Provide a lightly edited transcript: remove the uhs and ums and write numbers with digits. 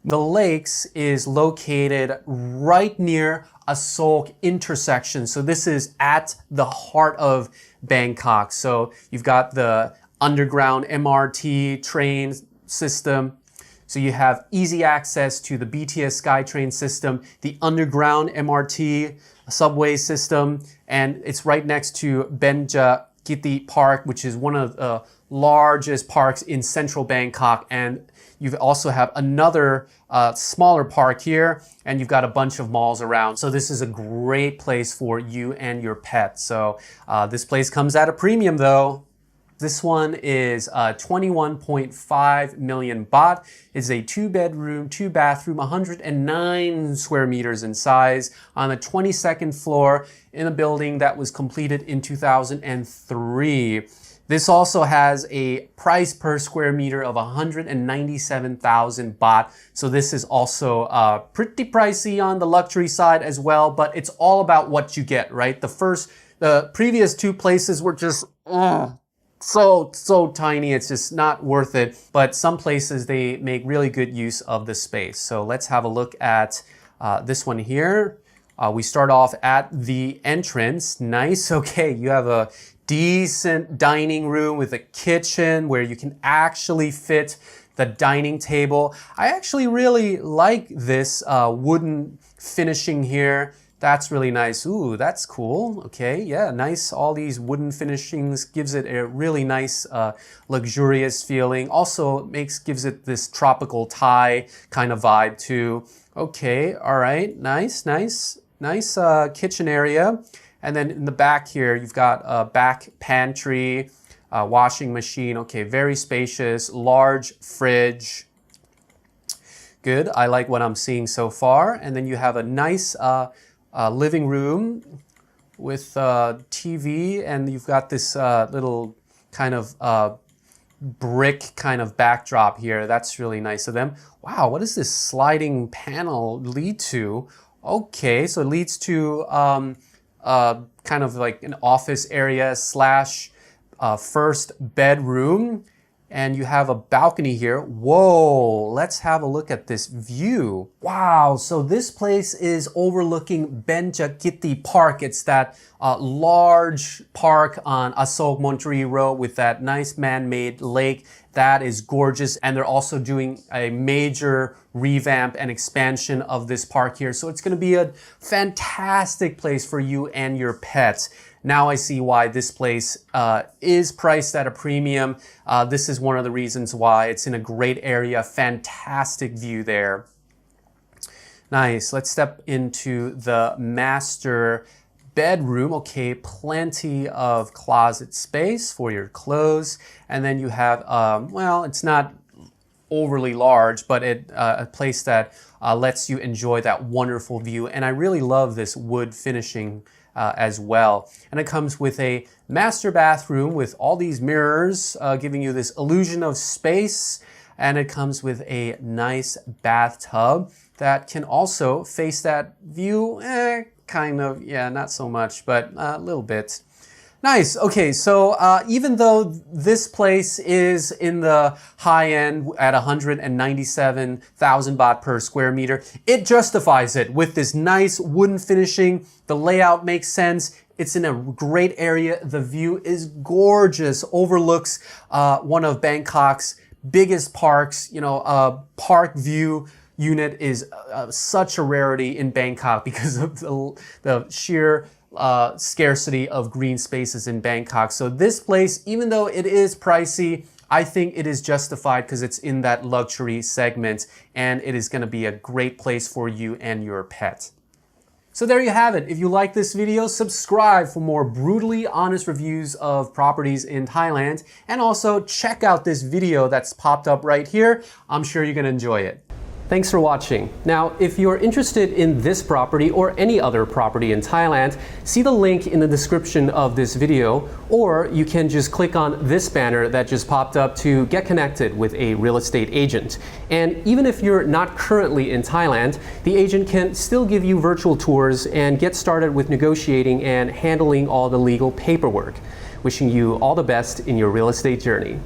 The Lakes is located right near Asok intersection. So this is at the heart of Bangkok. So you've got the underground MRT train system. So you have easy access to the BTS SkyTrain system, the underground MRT subway system, and it's right next to Benchakitti Park, which is one of the largest parks in central Bangkok. And you also have another smaller park here, and you've got a bunch of malls around. So this is a great place for you and your pet. So this place comes at a premium though. This one is 21.5 million baht. It's a 2-bedroom, 2-bathroom, 109 square meters in size on the 22nd floor in a building that was completed in 2003. This also has a price per square meter of 197,000 baht. So this is also pretty pricey on the luxury side as well, but it's all about what you get, right? The previous two places were just so tiny, it's just not worth it. But some places, they make really good use of the space. So let's have a look at this one here. We start off at the entrance. Nice. Okay, you have a decent dining room with a kitchen where you can actually fit the dining table. I actually really like this wooden finishing here. That's really nice. Ooh, that's cool. Okay, yeah, nice. All these wooden finishings gives it a really nice, luxurious feeling. Also gives it this tropical Thai kind of vibe too. Okay, all right, nice kitchen area. And then in the back here, you've got a back pantry, washing machine. Okay, very spacious, large fridge. Good, I like what I'm seeing so far. And then you have a nice living room with TV, and you've got this little kind of brick kind of backdrop here. That's really nice of them. Wow, what does this sliding panel lead to? Okay, so it leads to kind of like an office area slash first bedroom. And you have a balcony here. Whoa, let's have a look at this view. Wow, so this place is overlooking Benchakitti Park. It's that large park on Asok Monterey Road with that nice man-made lake. That is gorgeous. And they're also doing a major revamp and expansion of this park here. So it's gonna be a fantastic place for you and your pets. Now I see why this place is priced at a premium. This is one of the reasons why. It's in a great area, fantastic view there. Nice, let's step into the master bedroom. Okay, plenty of closet space for your clothes. And then you have, well, it's not overly large, but a place that lets you enjoy that wonderful view. And I really love this wood finishing as well. And it comes with a master bathroom with all these mirrors, giving you this illusion of space. And it comes with a nice bathtub that can also face that view. Kind of, yeah, not so much, but a little bit. Nice. Okay, so even though this place is in the high end at 197,000 baht per square meter, it justifies it with this nice wooden finishing. The layout makes sense. It's in a great area. The view is gorgeous. Overlooks one of Bangkok's biggest parks. You know, Park View unit is such a rarity in Bangkok because of the sheer scarcity of green spaces in Bangkok. So this place, even though it is pricey, I think it is justified because it's in that luxury segment, and it is going to be a great place for you and your pet. So there you have it. If you like this video, subscribe for more brutally honest reviews of properties in Thailand, and also check out this video that's popped up right here. I'm sure you're going to enjoy it. Thanks for watching. Now, if you're interested in this property or any other property in Thailand, see the link in the description of this video, or you can just click on this banner that just popped up to get connected with a real estate agent. And even if you're not currently in Thailand, the agent can still give you virtual tours and get started with negotiating and handling all the legal paperwork. Wishing you all the best in your real estate journey.